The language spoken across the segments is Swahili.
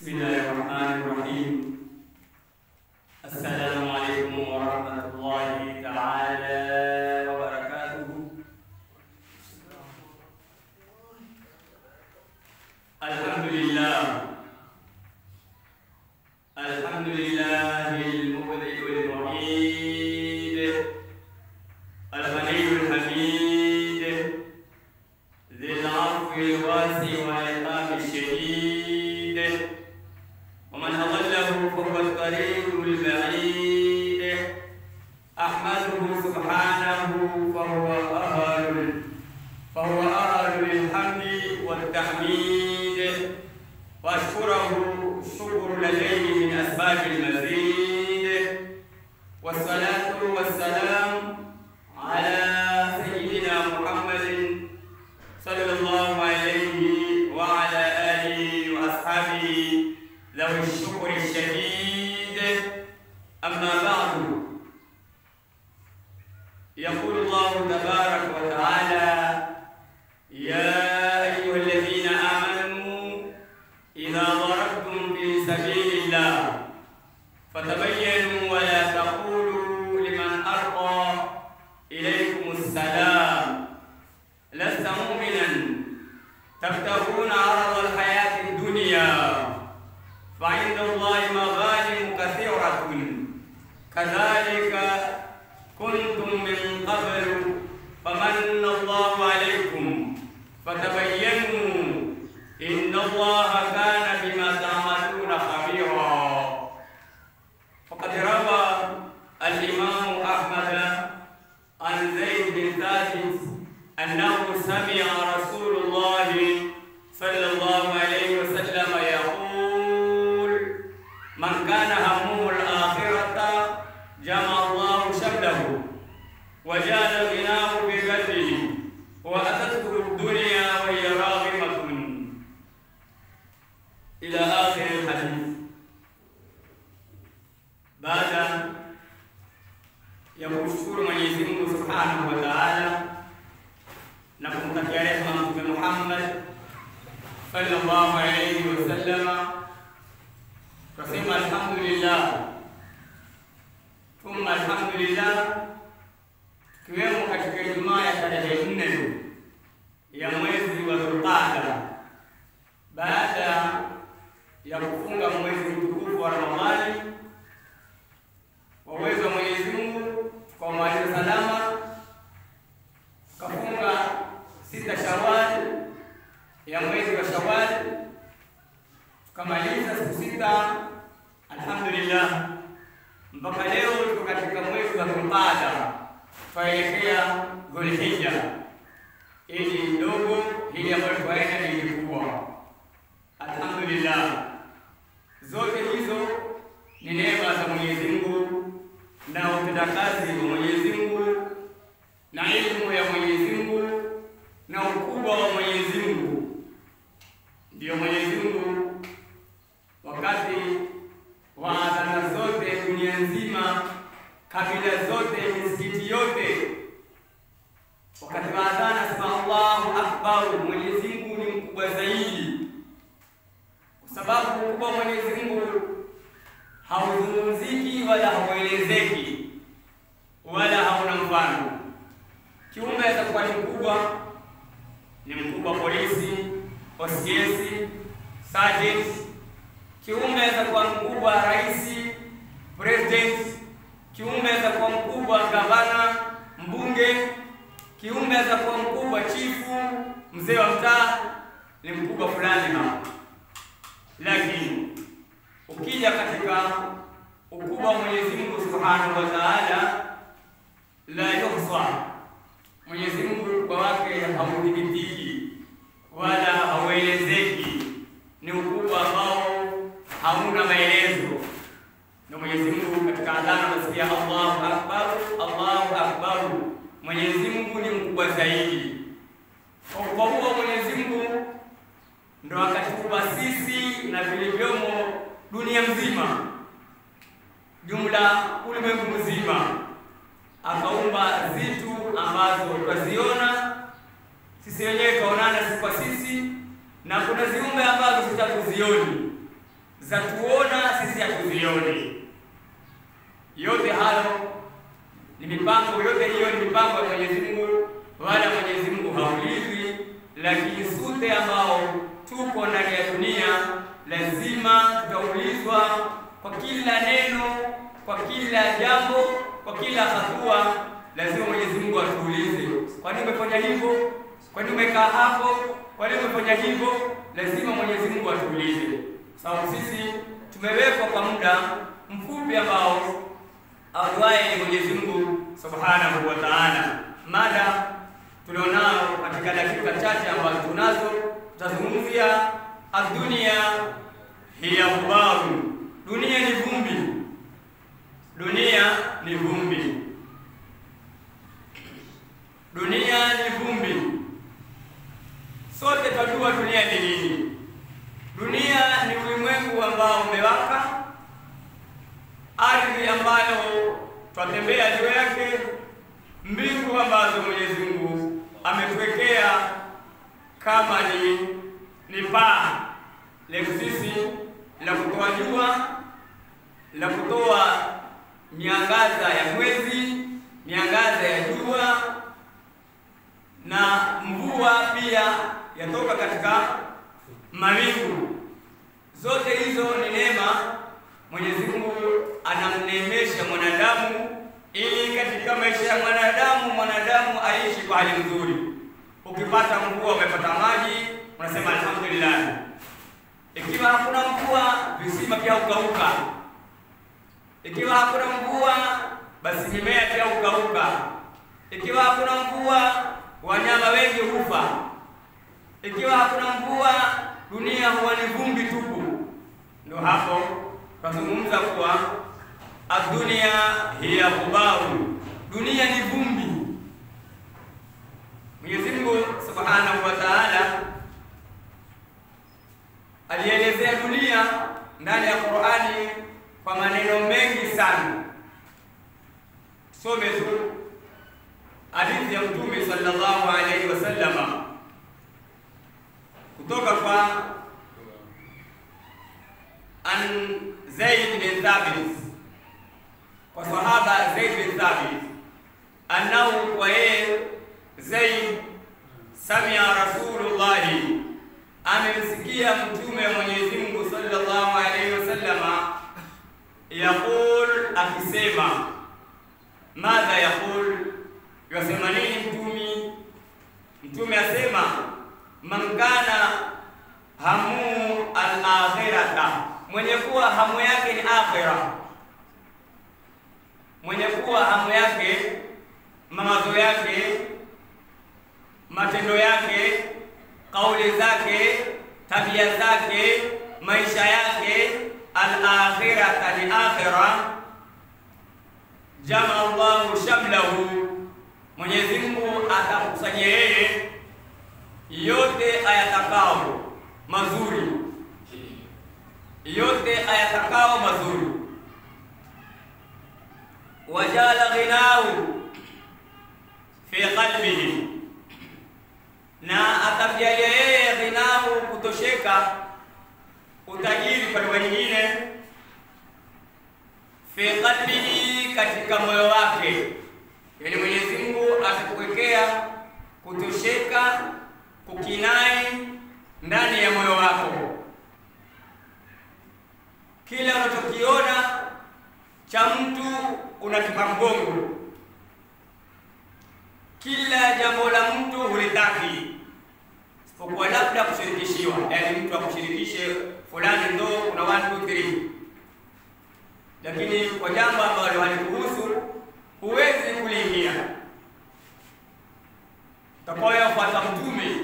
بسم الله الرحمن الرحيم. السلام عليكم ورحمة الله تعالى وبركاته. الحمد لله المبدئ والمعيد الغني الحميد ذي العفو الواسع والعقاب الشديد، ومن أضله فهو القريب البعيد. أحمده سبحانه فهو أهل للحمد والتحميد، وأشكره الشكر لديه من أسباب المزيد. والصلاة والسلام على سيدنا محمد صلى الله عليه وعلى آله وأصحابه ذوي الشكر الشديد. أما بعد، يقول الله تبارك وتعالى: يا أيها الذين آمنوا إذا ضربتم في سبيل الله فتبينوا ولا تقولوا لمن ألقى إليكم السلام لست مؤمنا تبتغون عرض الحياة الدنيا فعند الله مغانم كثيرة كذلك كنتم من قبل فمن الله عليكم فتبينوا إن الله كان بما تعملون خبيرا. فقد روى الإمام أحمد عن زيد بن ثابت أنه سمع رسول الله صلى الله عليه وسلم يقول: من كان همه الآخرة جمع الله شمله وجعل غناه بقلبه وأتته الدنيا وهي راغمة، إلى آخر الحديث. بعد يمshukuru Mwenyezi Mungu Subhanahu wa Ta'ala na kumtakia rehema Mtume Muhammad sallallahu alayhi wasallam, tunasema alhamdulillah thumma alhamdulillah, tukiwemo katika Ijumaa ya tarehe 4 ya mwezi wa Dhulqaada, baada ya kufunga mwezi mtukufu wa Ramadhani kwa uwezo wa Mwenyezi Mungu, kwa maliza salama, kafunga 6 Shawwal ya mwezi wa Shawwal, tukamaliza siku 6 alhamdulillah, mpaka leo tuko katika mwezi wa Dhulqaada, tuelekea Dhulhijja. Ili ndogo hili ambayo twaenda ni kubwa, alhamdulillah. Zote hizo ni neema za Mwenyezi Mungu na utendakazi wa Mwenyezi Mungu na elimu ya Mwenyezi Mungu na ukubwa wa Mwenyezi Mungu. Ndio Mwenyezi Mungu wakati wa adhana zote dunia nzima, kabila zote, misikiti yote, wakati wa adhana sema Allahu Akbar, Mwenyezi Mungu ni mkubwa zaidi, kwa sababu ukubwa wa Mwenyezi Mungu hauzungumziki wala hauelezeki wala hauna mfano. Kiumbe atakuwa ni mkubwa polisi, OCS, sergeant. Kiumbe atakuwa mkubwa rais, president. Kiumbe atakuwa mkubwa gavana, mbunge. Kiumbe atakuwa mkubwa chifu, mzee wa mtaa, ni mkubwa fulani hapo. Lakini ukija katika ukubwa wa Mwenyezi Mungu Subhanahu wa Ta'ala, la yuhsa. Mwenyezi Mungu ukubwa wake haudhibitiki wala hauelezeki, ni ukubwa ambao hauna maelezo. Na Mwenyezi Mungu katika adhana anasikia Allahu Akbar, Allahu Akbar, Mwenyezi Mungu ni mkubwa zaidi. Kwa ukubwa huo Mwenyezi Mungu ndio akatupa sisi na vilivyomo dunia mzima, jumla ulimwengu mzima, akaumba zitu ambazo twaziona sisi wenyewe, kaonana sisi kwa sisi, na kuna ziumbe ambazo sitakuzioni, za tuona sisi hatuzioni. Yote hayo ni mipango, yote hiyo ni mipango ya Mwenyezi Mungu, wala Mwenyezi Mungu haulizwi. Lakini sote ambao tuko ndani ya dunia lazima tutaulizwa kwa kila neno, kwa kila jambo, kwa kila hatua. Lazima Mwenyezi Mungu atuulize, kwa nini umefanya hivyo? Kwa nini umekaa hapo? Kwa nini umefanya hivyo? Lazima Mwenyezi Mungu atuulize, sababu sisi tumewekwa kwa muda mfupi ambao awaye ni Mwenyezi Mungu Subhanahu wa Ta'ala. Mada tulionao katika dakika chache ambazo tunazo, tutazungumzia ad-dunya hiya ghubaru. Dunia ni vumbi. Dunia ni vumbi. Dunia ni vumbi. Sote tunajua dunia ni nini. Dunia ni ulimwengu ambao umewaka, ardhi ambayo twatembea juu yake, mbingu ambazo Mwenyezi Mungu ametuwekea kama ni paa letu sisi la kutoa jua, la kutoa miangaza ya mwezi, miangaza ya jua, na mvua pia yatoka katika mawingu. Zote hizo ni neema Mwenyezi Mungu anamneemesha mwanadamu, ili katika maisha ya mwanadamu aishi kwa hali nzuri. Ukipata mvua, umepata maji, unasema alhamdulillah. Ikiwa hakuna mvua, visima pia ukauka. Ikiwa hakuna mvua, basi mimea pia ukauka. Ikiwa hakuna mvua, wanyama wengi hufa. Ikiwa hakuna mvua, dunia huwa ni vumbi tupu. Ndio hapo tunazungumza kuwa ad-dunya hiya ghubaru. Dunia ni vumbi. Mwenyezi Mungu Subhanahu wa Ta'ala alielezea dunia ndani ya Qur'ani kwa maneno mengi sana. Some tu hadithi ya Mtume sallallahu alayhi wasallam kutoka kwa an Zaid bin Thabit, kwa sahaba Zaid bin Thabit, annahu wa Zaid samia Rasulullah, amemsikia Mtume wa Mwenyezi Mungu sallallahu alayhi wasallam yaqul, akisema. Madha yaqul, yasema nini Mtume asema, man kana hamu al-akhirata, mwenye kuwa hamu yake ni akhira, mwenye kuwa hamu yake, mawazo yake, matendo yake, kauli zake, tabia zake, maisha yake al-akhirata ni akhira, jama Allahu shamlahu, Mwenyezi Mungu atakusanyia yeye yote ayatakao mazuri, yote ayatakao mazuri. Wajala ghinahu fi qalbihi, na atamjalia yeye ghinahu, kutosheka, utajiri kwa lugha nyingine, fi qalbihi, katika moyo wake. Yani Mwenyezi Mungu atakuwekea kutosheka, kukinai ndani ya moyo wako. Kila unachokiona cha mtu unakipa mgongo, kila jambo la mtu hulitaki, isipokuwa labda kushirikishiwa. Yani mtu akushirikishe fulani ndo kuna 1 2 3, lakini kwa jambo ambalo halikuhusu huwezi kuliingia. Utakayofuata Mtume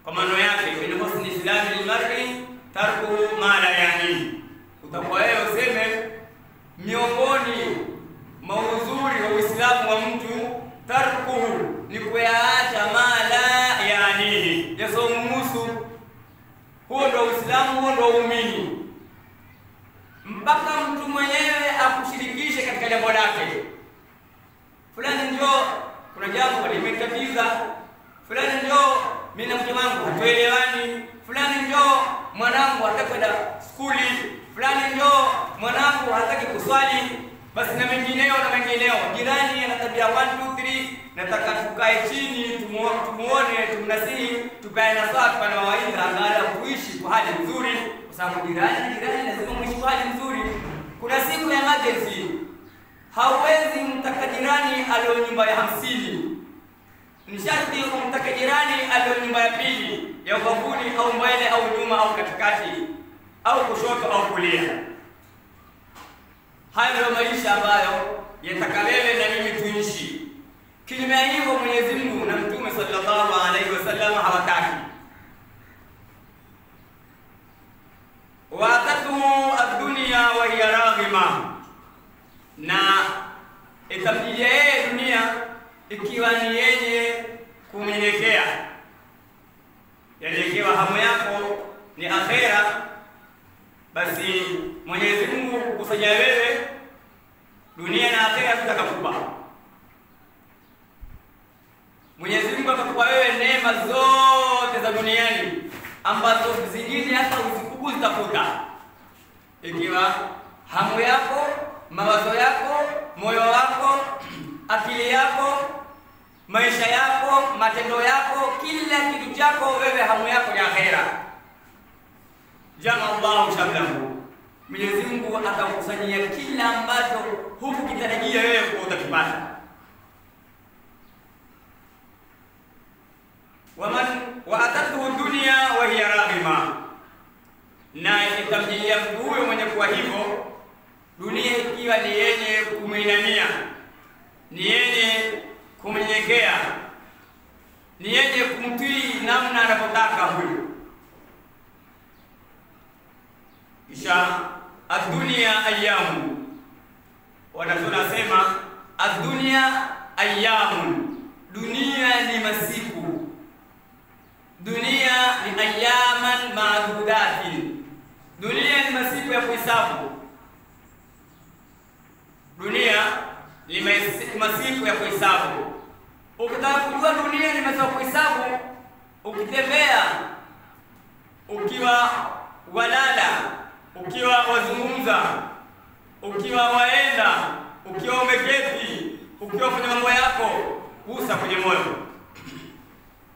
kwa maneno yake, min husni islami al-mar'i tarkuhu ma la yani, utakayo useme miongoni mwa uzuri wa Uislamu wa mtu, tarkuhu ni kuyaacha ma la yani, yasomumusu. Huo ndio Uislamu, huo ndio uumini. Mpaka mtu mwenyewe akushirikishe katika jambo lake. Fulani njoo, kuna jambo limetatiza. Fulani njoo, mimi na mke wangu hatuelewani. Fulani njoo, mwanangu hataki kwenda skuli, fulani njoo mwanangu hataki kuswali, basi na mengineo na mengineo. Jirani ana tabia 1 2 3, nataka tukae chini tumuone, tumnasihi, tukae na sawa, tupane mawaidha angalau kuishi kwa hali nzuri, kwa sababu jirani lazima muishi kwa hali nzuri. Kuna siku ya emergency, hauwezi mtaka jirani alio nyumba ya 50. Ni sharti umtake jirani alio nyumba ya pili, ya ubavuni au mbele au nyuma au katikati au kushoto au kulia. Hayo ndio maisha ambayo yataka wewe na mimi tuishi. Kinyume hivyo Mwenyezi Mungu na Mtume sallallahu alaihi wasallam hawataki. Watatu ad-dunya wa hiya raghima, na itamjia yeye dunia ikiwa ni yenye kumnyenyekea. Yani ikiwa hamu yako ni akhera, basi Mwenyezi Mungu kukusanya wewe dunia na akhera tutakakupa. Mwenyezi Mungu atakupa wewe neema zote za duniani ambazo zingine hata usikukuta. Ikiwa hamu yako, mawazo yako, moyo wako, akili yako, maisha yako, matendo yako, kila kitu chako wewe hamu yako ni akhera. Jama Allahu shamlahu, Mwenyezi Mungu atakusanyia kila ambacho hukukitarajia wewe utakipata. Waatatuhu dunya wa hiya raghima, na itamjia mtu huyo mwenye kuwa hivyo dunia ikiwa ni yenye kumwinamia, ni yenye kumnyenyekea, ni yenye kumtii namna anapotaka huyo. Kisha ad-dunya ayyamu, wanasema ad-dunya ayyamu, dunia ni masiku, dunia ni ayyaman ma'dudatin, dunia ni masiku ya kuhesabu. Dunia ni masiku ya kuhesabu. Ukitaka kujua dunia ni masiku ya kuhesabu, ukitembea, ukiwa walala, ukiwa wazungumza, ukiwa waenda, ukiwa umeketi, ukiwa kwenye mambo yako, gusa kwenye moyo.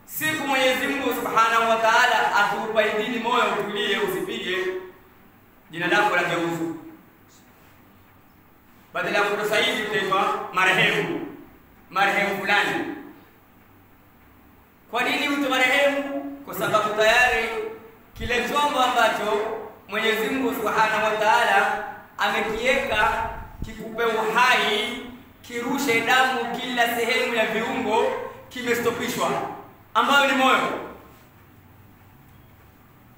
Siku Mwenyezi Mungu Subhanahu wa Ta'ala atupa idhini moyo utulie, usipige jina lako la geuzu. Badala ya kutoa sahihi utaitwa marehemu fulani. Kwa nini mtu marehemu? Kwa sababu tayari kile chombo ambacho Mwenyezi Mungu Subhanahu wa Ta'ala amekiweka kikupe uhai, kirushe damu kila sehemu ya viungo, kimestopishwa, ambayo ni moyo.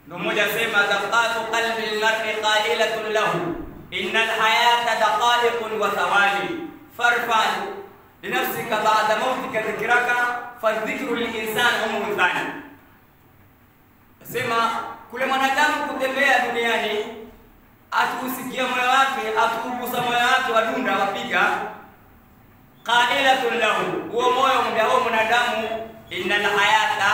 Ndio mmoja sema daqatu qalbi al-mar'i qailatun lahu innal hayata daqaiqun wa thawani farfan linafsika ba'da mautika dhikraka fadhikru lil-insani umrun thani. Sema kule mwanadamu kutembea duniani, atusikia moyo wake, atugusa moyo wake, wadunda wapiga, qailatun lahu, huo moyo muda huo mwanadamu, innal hayata,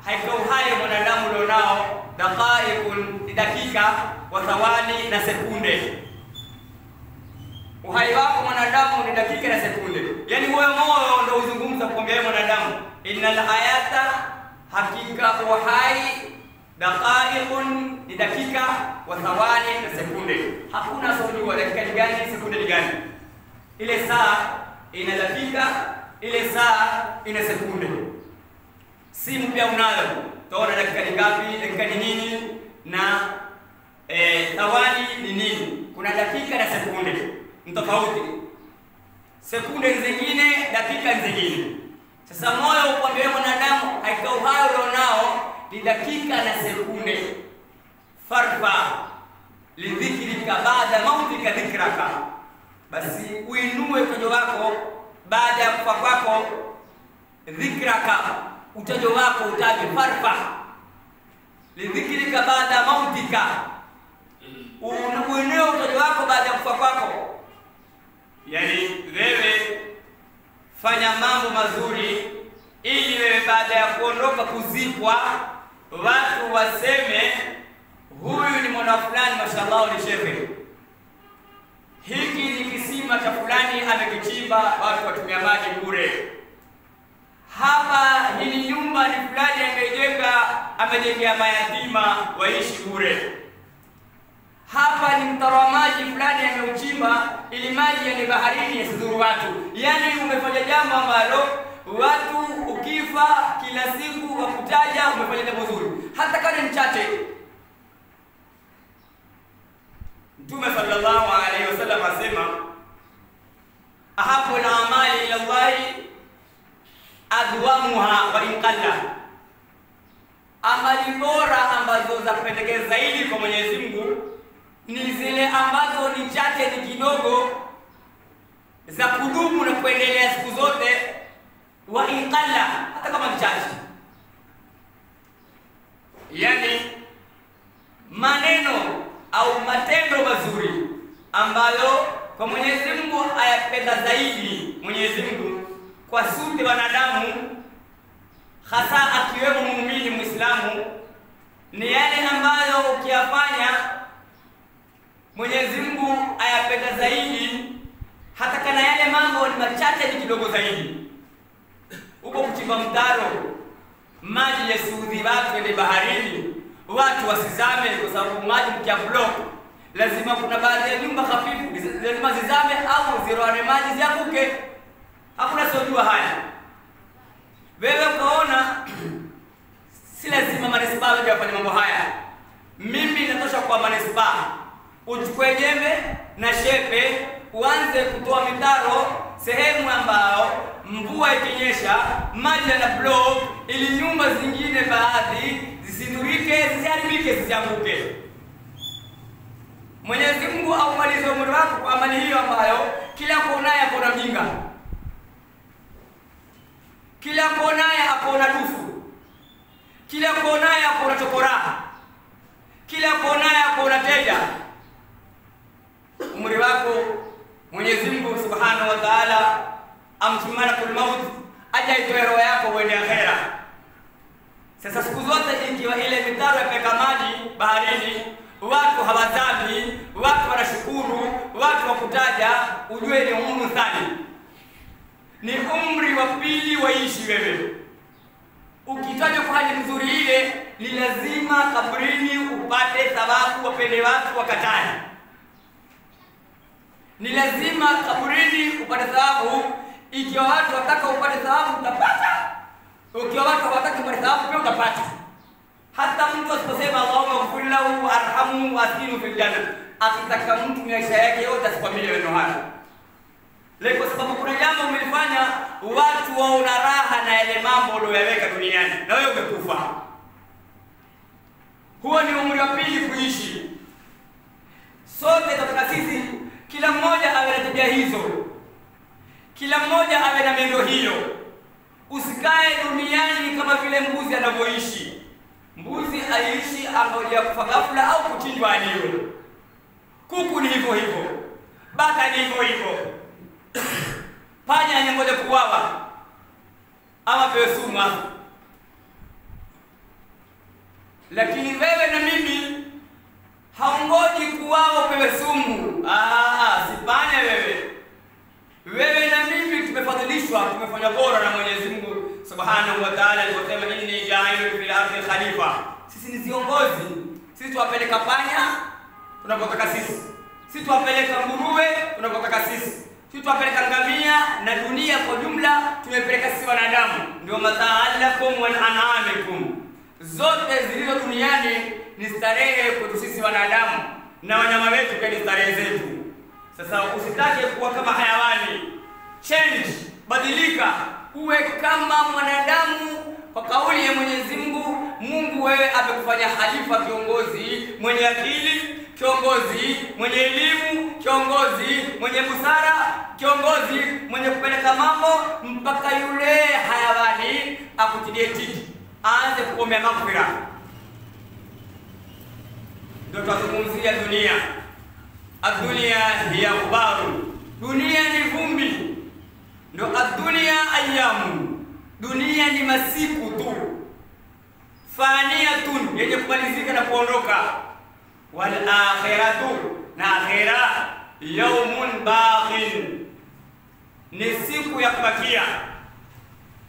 haika uhai mwanadamu lonao, daqaiqun, dakika, wa thawani, na sekunde. Uhai wako mwanadamu ni dakika na sekunde. Yani wewe moyo ndio uzungumza kuambia mwanadamu, innal hayata, hakika uhai, daqaiqun, ni dakika, wa thawani, na sekunde. Hakuna sojua dakika ni gani, sekunde ni gani. Ile saa ina dakika, ile saa ina sekunde. Simu pia unayo, utaona dakika ni ngapi, dakika ni nini, na thawani ni nini. Kuna dakika na sekunde tofauti. Sekunde zingine, dakika zingine. Sasa moyo ukwambie mwanadamu haika uhai ulionao ni dakika na sekunde. Farfa lidhikrika ba'da mautika dhikraka, basi uinue utajo wako baada ya kufa kwako, dhikraka, utajo wako utaje. Farfa lidhikrika ba'da mautika, uinue utajo wako baada ya kufa kwako. Yani wewe fanya mambo mazuri ili wewe baada ya kuondoka kuzikwa watu waseme bwana fulani mashallah ni shekhe, hiki ni kisima cha fulani amekichimba, watu watumia maji bure. Hapa hili nyumba ni fulani amejengea mayatima waishi bure. Hapa ni mtaro wa maji fulani ameuchimba ili maji yale baharini yasidhuru watu. Yani umefanya jambo ambalo watu ukifa kila siku wakutaja umefanya jambo zuri, hata kama ni mchache. Mtume sallallahu alaihi wasallam asema, ahabu al-amali ila Allah adwamuha wa in qalla, amali bora ambazo za kupendekeza zaidi kwa Mwenyezi Mungu ni zile ambazo ni chache, ni kidogo, za kudumu na kuendelea siku zote, wa in qalla, hata kama ni chache. Yani maneno au matendo mazuri ambayo kwa Mwenyezi Mungu ayapenda zaidi Mwenyezi Mungu kwa sote wanadamu, hasa akiwemo muumini Muislamu, ni yale ambayo ukiyafanya Mwenyezi Mungu ayapenda zaidi, hata kana yale mambo ni machache, ni kidogo zaidi. Uko kuchimba mtaro, maji yasiudhi watu wende baharini, watu wasizame, kwa sababu maji mkiablock lazima kuna baadhi ya nyumba hafifu lazima zizame au ziroane maji zianguke. Hakuna sojua haya. Wewe ukaona si lazima manispaa waje wafanye mambo haya. Mimi natosha kwa manispaa uchukue jembe na shepe uanze kutoa mitaro sehemu ambao mvua ikinyesha maji yana block, ili nyumba zingine baadhi zisidhurike, zisiharibike, zisianguke. Mwenyezi Mungu aumalize umri wako kwa amali hiyo ambayo kila konaye akona mjinga, kila konaye akona dufu, kila konaye akona chokora, kila konaye akona teja. Umri wako Mwenyezi Mungu Subhanahu wa Ta'ala amtumana kul maut aje itoe roho yako uende akhera. Sasa siku zote ikiwa ile mitaro yapeka maji baharini, watu hawazami, watu wanashukuru, watu wakutaja, ujue ni umri thani, ni umri wa pili waishi wewe. Ukitaja kwa hali nzuri ile, ni lazima kabrini upate thawabu, wapende watu wakatae. Ni lazima kaburini upate thawabu. Ikiwa watu wataka upate thawabu utapata, ukiwa watu hawataka upate thawabu pia utapata. Hata mtu asiposema Allahumma ighfir lahu warhamhu waskinu fil janna, akitaka mtu maisha yake yote asikwambie neno haya. Leo kwa sababu kuna jambo umelifanya watu waona raha na yale mambo uliyoweka duniani na wewe umekufa. Huo ni umri wa pili kuishi. Sote tunataka sisi kila mmoja awe na tabia hizo, kila mmoja awe na mendo hiyo. Usikae duniani kama vile mbuzi anavyoishi. Mbuzi aishi angoja kufa ghafla au kuchinjwa aliwe. Kuku ni hivyo hivyo, bata ni hivyo hivyo, panya anangoja kuuawa ama pewe sumu. Lakini wewe na mimi haungoji kuuawa pewe sumu. Sipanya wewe. Wewe na mimi tumefadhilishwa, tumefanya bora na Mwenyezi Mungu Subhanahu wa Ta'ala aliposema inni ja'ilun fil ardi khalifa. Sisi ni viongozi. Sisi tuwapeleka panya tunapotaka sisi. Sisi tuwapeleka nguruwe tunapotaka sisi. Sisi tuwapeleka ngamia na dunia kwa jumla tumepeleka sisi wanadamu. Ndio mata'alakum wal an'amikum. Zote zilizo duniani ni starehe kwetu sisi wanadamu, na wanyama wetu pia ni starehe zetu. Sasa usitake kuwa kama hayawani. Change, badilika, uwe kama mwanadamu kwa kauli ya Mwenyezi Mungu. Mungu wewe amekufanya halifa, kiongozi mwenye akili, kiongozi mwenye elimu, kiongozi mwenye busara, kiongozi mwenye kupeleka mambo mpaka yule hayawani akutilie tiki, aanze kuomba maghfira. Ndio tunazungumzia dunia. Adunia hiya ghubaru, dunia ni vumbi. Ndio adunia ayamu, dunia ni masiku tu, faniyatun, yenye kumalizika na kuondoka. wal akhiratu, na akhira yaumun baqin, ni siku ya kubakia.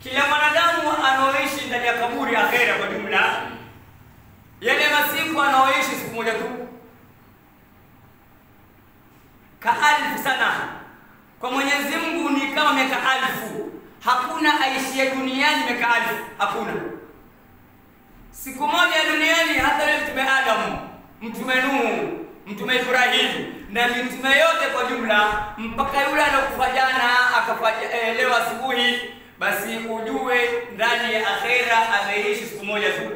Kila mwanadamu anaoishi ndani ya kaburi akhira kwa jumla, yale masiku anaoishi siku moja tu, kaalfu sana. Kwa Mwenyezi Mungu ni kama miaka alfu. Hakuna aishie duniani miaka alfu, hakuna. Siku moja duniani, hata yule Mtume Adamu, Mtume Nuhu, Mtume Ibrahim na mitume yote kwa jumla, mpaka yule alokufa jana akafa leo asubuhi, basi ujue ndani ya akhera ameishi siku moja tu,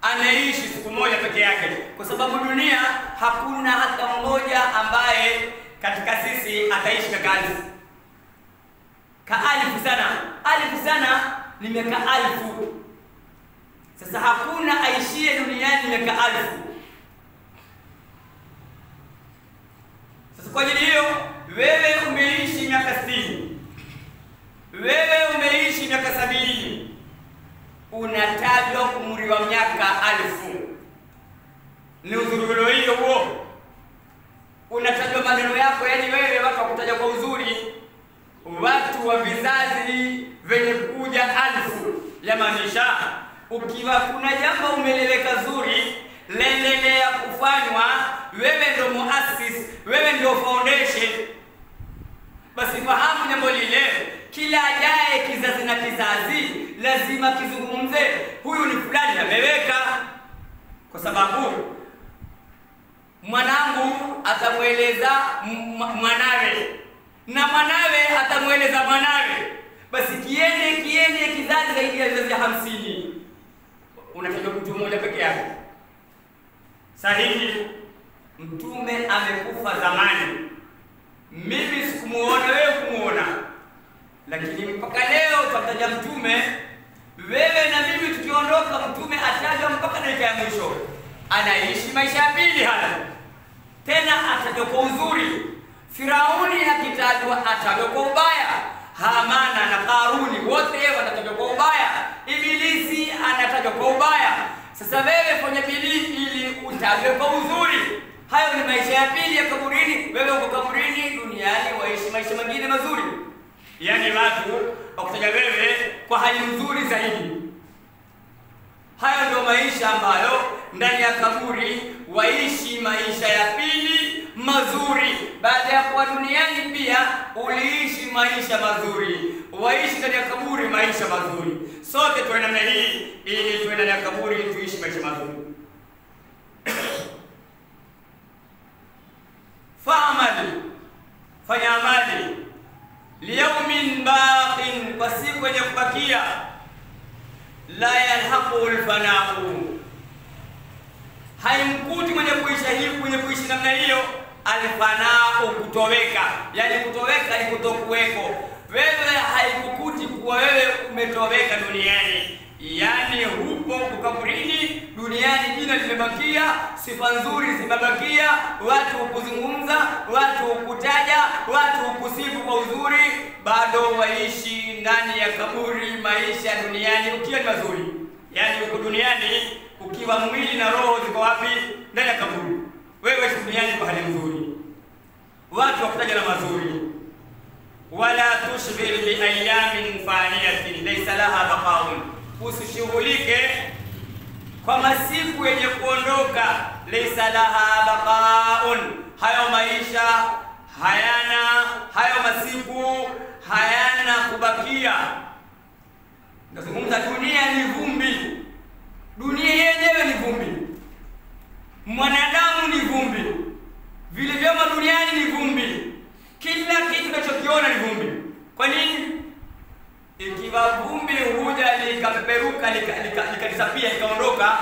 anaishi siku moja peke yake, kwa sababu dunia hakuna hata mmoja ambaye katika sisi ataishi miaka alfu. Kaalifu sana, alifu sana ni miaka alfu. Sasa hakuna aishie duniani miaka alfu. Sasa kwa ajili hiyo, wewe umeishi miaka 60, wewe umeishi miaka 70, unatajwa umri wa miaka alfu. Ni uzuri hiyo huo, unatajwa maneno yako, yani wewe watu wakutaja kwa uzuri, watu wa vizazi venye kuja alfu ya maisha. Ukiwa kuna jambo umeleleka zuri lendelea kufanywa, wewe ndio muassis, wewe ndio foundation, basi fahamu jambo lile. Kila ajaye kizazi na kizazi lazima kizungumze, huyu ni fulani ameweka, kwa sababu mwanangu atamweleza mwanawe na mwanawe atamweleza mwanawe, basi kiende kizazi zaidi ya vizazi 50, unatajwa mtu mmoja peke yake. Sahihi, mtume amekufa zamani, mimi sikumuona, wewe kumuona, lakini mpaka leo tutamtaja mtume. Wewe na mimi tukiondoka, mtume atajwa mpaka dakika ya mwisho. Anaishi maisha ya pili haya, tena atajwa kwa uzuri. Firauni akitajwa atajwa kwa ubaya, Hamana na Karuni wote wanatajwa kwa ubaya, Ibilisi anatajwa kwa ubaya. Sasa wewe fanya bidii ili utajwe kwa uzuri. Hayo ni maisha ya pili ya kaburini. Wewe uko kaburini, duniani waishi maisha mengine mazuri, yani watu wakutaja wewe kwa hali nzuri zaidi. Hayo ndio maisha ambayo ndani ya kaburi waishi maisha ya pili mazuri. Baada ya kuwa duniani pia uliishi maisha mazuri, waishi ndani ya kaburi maisha mazuri. Sote tuwe namna hii ili tuwe ndani ya kaburi tuishi maisha mazuri. Fa'amali, fanya amali, liyaumin baqin, kwa siku yenye kubakia, la yalhaqu alfana'u, haimkuti mwenye kuishi hivi, mwenye kuishi namna hiyo, alfana'u, kutoweka. Yani kutoweka ni kutokuweko. Wewe haikukuti kuwa wewe umetoweka duniani, yani hupo kukaburini. Duniani jina limebakia, sifa nzuri zimebakia, watu hukuzungumza, watu hukutaja, watu hukusifu kwa uzuri, bado waishi ndani ya kaburi maisha duniani ukiwa ni mazuri. Yani uko duniani ukiwa mwili na roho ziko wapi? Ndani ya kaburi. Wewe duniani kwa hali nzuri, watu wakutaja na mazuri. Wala tushghil bi ayamin faniyatin laysa laha baqaun, usishughulike kwa masiku yenye kuondoka. Laysa laha baqaun, hayo maisha hayana, hayo masiku hayana kubakia. Nazungumza dunia ni vumbi, dunia yenyewe ni vumbi, mwanadamu ni vumbi, vilivyomo duniani ni vumbi, kila kitu tunachokiona ni vumbi. Kwa nini? Ikiwa vumbi huja likapeperuka likadisapia likaondoka,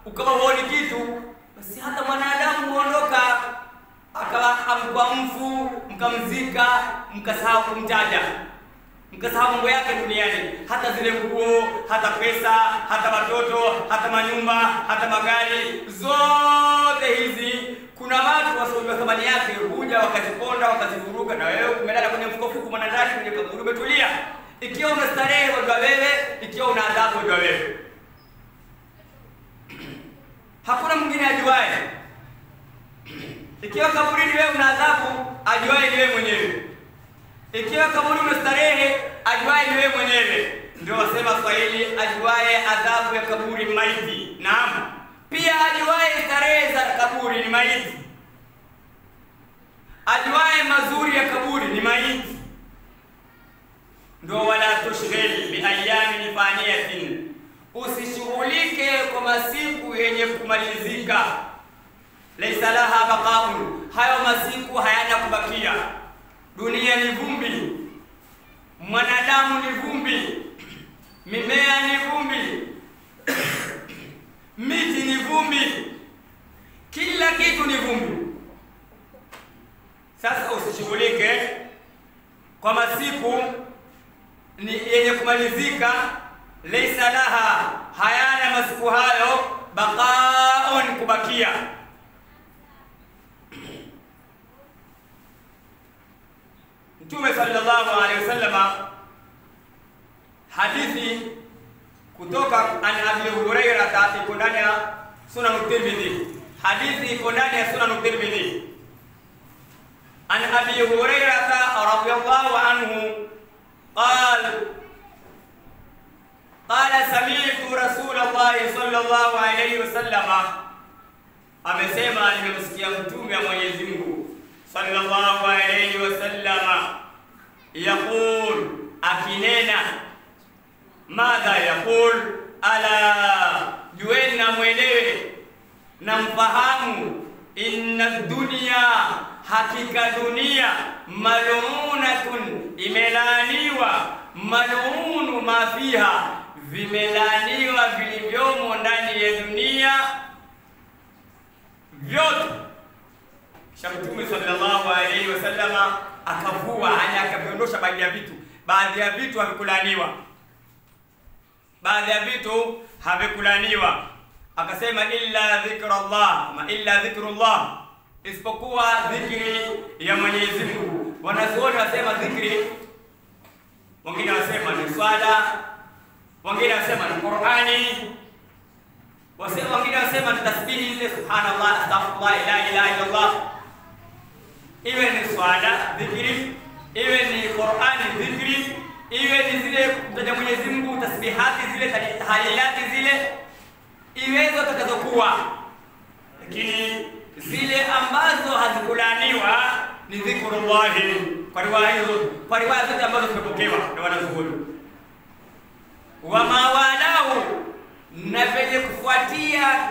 ukawa huoni kitu, basi hata mwanadamu huondoka, akawa amkuwa mfu, mkamzika, mkasahau kumtaja, mkasahau mambo yake duniani, hata zile nguo, hata pesa, hata watoto, hata manyumba, hata magari, zote hizi kuna watu wasiojua thamani yake, huja wakaziponda, wakazivuruga, na wewe umelala kwenye mfuko mwanadamu kwenye kaburi umetulia. Ikiwa una starehe wajua wewe, ikiwa una adhabu wajua wewe. hakuna mwingine ajuaye. Ikiwa kaburini wewe una adhabu, ajuaye ni wewe mwenyewe. Ikiwa kaburi unastarehe, ajuaye ni wewe mwenyewe. Ndio wasema Swahili, ajuaye adhabu ya kaburi maiti. Naam, pia ajuaye starehe za kaburi ni maiti. Ajuaye mazuri ya kaburi ni maiti. Ndio wala tushghil bi ayyamin faniyatin, usishughulike kwa masiku yenye kumalizika. Laisa laha baqaun, hayo masiku hayana kubakia. Dunia ni vumbi, mwanadamu ni vumbi, mimea ni vumbi, miti ni vumbi, kila kitu ni vumbi. Sasa usishughulike kwa masiku yenye kumalizika. Laisa laha, hayana masiku hayo baqaun, kubakia. Mtume sallallahu alaihi wasallam, hadithi kutoka an Abi Hurairah iko ndani ya Sunan Tirmidhi. Hadithi iko ndani ya Sunan Tirmidhi. An Abi Hurairah radhiyallahu anhu قال سمعت رسول الله صلى الله عليه وسلم, amesema nimemsikia mtume wa Mwenyezi Mungu sallallahu alayhi wasallam yaqul, akinena. Madha yaqul? Ala, jueni na mwelewe na mfahamu, inna dunya, hakika dunia, mal'unatun, imelaaniwa, mal'unu ma fiha, vimelaaniwa vilivyomo ndani ya dunia vyote. Kisha Mtume sallallahu alayhi wasallam akavua, akaviondosha baadhi ya vitu. Baadhi ya vitu havikulaaniwa, baadhi ya vitu havikulaaniwa. Akasema illa dhikrullah, ma illa dhikrullah, isipokuwa dhikri ya Mwenyezi Mungu. Wanazuoni wasema dhikri, wengine wasema ni swala, wengine wasema ni Qur'ani, wengine wasema ni tasbihi ile subhanallah, astaghfirullah, la ilaha illa Allah. Iwe ni swala dhikri, iwe ni Qur'ani dhikri, iwe ni zile kutaja Mwenyezi Mungu, tasbihati zile, tahlilati zile, iwezo takazokuwa. Lakini zile ambazo hazikulaaniwa ni dhikrullah, kwa riwaya zote ambazo tumepokewa na wanazuoni. Wa mawalahu, na venye kufuatia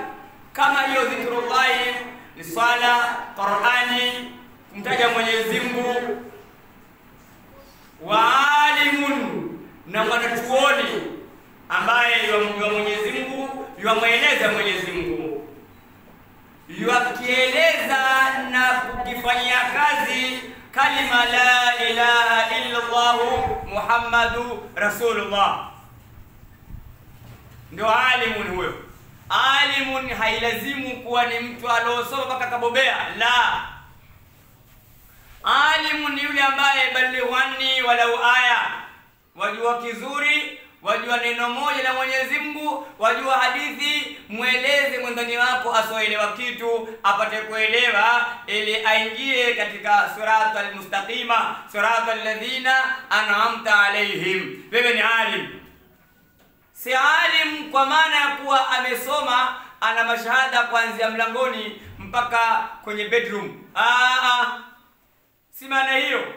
kama hiyo dhikrullah ni swala, Qur'ani, kumtaja Mwenyezi Mungu. Wa alimun, na mwanachuoni ambaye yamjua Mwenyezi Mungu, yamweleza Mwenyezi Mungu, yakieleza na kukifanyia kazi kalima la ilaha illa Allah Muhammadu Rasulullah, ndio alimun huyo. Alimun hailazimu kuwa ni mtu aliyosoma mpaka kabobea, la. Alimun ni yule ambaye balighani walau aya, wajua kizuri, wajua neno moja la Mwenyezi Mungu, wajua hadithi, mweleze mwendani wako asoelewa kitu apate kuelewa, ili aingie katika siratal mustaqima, siratal ladhina an'amta alaihim. Wewe ni alim. Si alim kwa maana ya kuwa amesoma, ana mashahada kuanzia mlangoni mpaka kwenye bedroom. Si maana hiyo.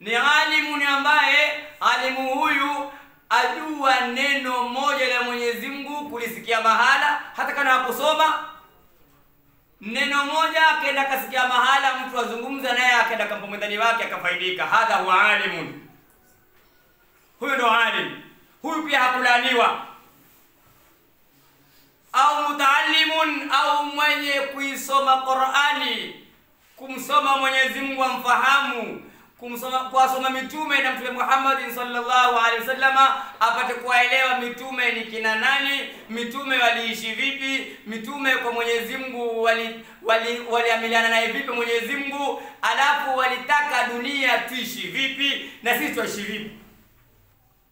Ni alimu ni ambaye alimu huyu ajua neno moja la Mwenyezi Mungu, kulisikia mahala, hata kama hakusoma neno moja, akaenda kasikia mahala mtu azungumza naye, akaenda kampa mwendani wake akafaidika. Hadha huwa alimun, huyo ndo alim. Huyu pia hakulaaniwa. Au mutaallimun, au mwenye kuisoma Qur'ani, kumsoma Mwenyezi Mungu amfahamu, kuwasoma mitume na Mtume Muhammad sallallahu alaihi wasallam, apate kuwaelewa mitume ni kina nani, mitume waliishi vipi, mitume kwa Mwenyezi Mungu waliamiliana naye vipi Mwenyezi Mungu, alafu walitaka dunia tuishi vipi na sisi tuishi vipi.